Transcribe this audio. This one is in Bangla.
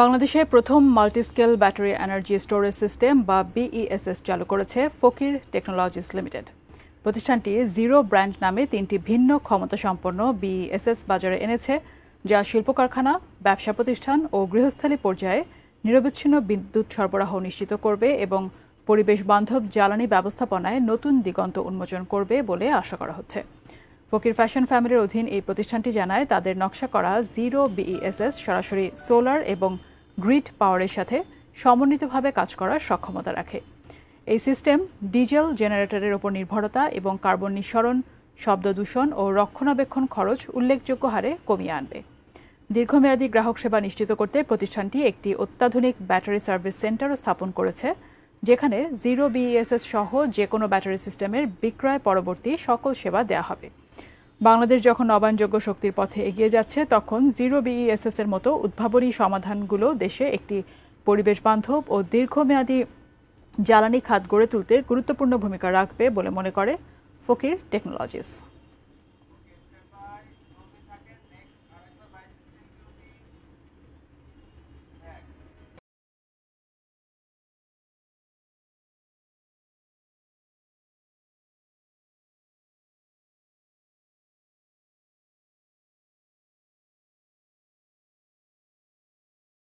বাংলাদেশে প্রথম মাল্টিস্কেল ব্যাটারি এনার্জি স্টোরেজ সিস্টেম বা বিইএসএস চালু করেছে ফকির টেকনোলজিস লিমিটেড। প্রতিষ্ঠানটি জিরো ব্র্যান্ড নামে ৩টি ভিন্ন ক্ষমতাসম্পন্ন বিইএসএস বাজারে এনেছে, যা শিল্প কারখানা, ব্যবসা প্রতিষ্ঠান ও গৃহস্থালী পর্যায়ে নিরবচ্ছিন্ন বিদ্যুৎ সরবরাহ নিশ্চিত করবে এবং পরিবেশ বান্ধব জ্বালানি ব্যবস্থাপনায় নতুন দিগন্ত উন্মোচন করবে বলে আশা করা হচ্ছে। ফকির ফ্যাশন ফ্যামিলির অধীন এই প্রতিষ্ঠানটি জানায়, তাদের নকশা করা জিরো বিইএসএস সরাসরি সোলার এবং গ্রিড পাওয়ারের সাথে সমন্বিতভাবে কাজ করার সক্ষমতা রাখে। এই সিস্টেম ডিজেল জেনারেটরের উপর নির্ভরতা এবং কার্বন নিঃসরণ, শব্দ দূষণ ও রক্ষণাবেক্ষণ খরচ উল্লেখযোগ্য হারে কমিয়ে আনবে। দীর্ঘমেয়াদী গ্রাহক সেবা নিশ্চিত করতে প্রতিষ্ঠানটি একটি অত্যাধুনিক ব্যাটারি সার্ভিস সেন্টারও স্থাপন করেছে, যেখানে জিরো বিইএসএস সহ যে কোনো ব্যাটারি সিস্টেমের বিক্রয় পরবর্তী সকল সেবা দেওয়া হবে। বাংলাদেশ যখন নবায়নযোগ্য শক্তির পথে এগিয়ে যাচ্ছে, তখন জিরো বিইএসএস এর মতো উদ্ভাবনী সমাধানগুলো দেশে একটি পরিবেশ বান্ধব ও দীর্ঘমেয়াদী জ্বালানি খাত গড়ে তুলতে গুরুত্বপূর্ণ ভূমিকা রাখবে বলে মনে করে ফকির টেকনোলজিস।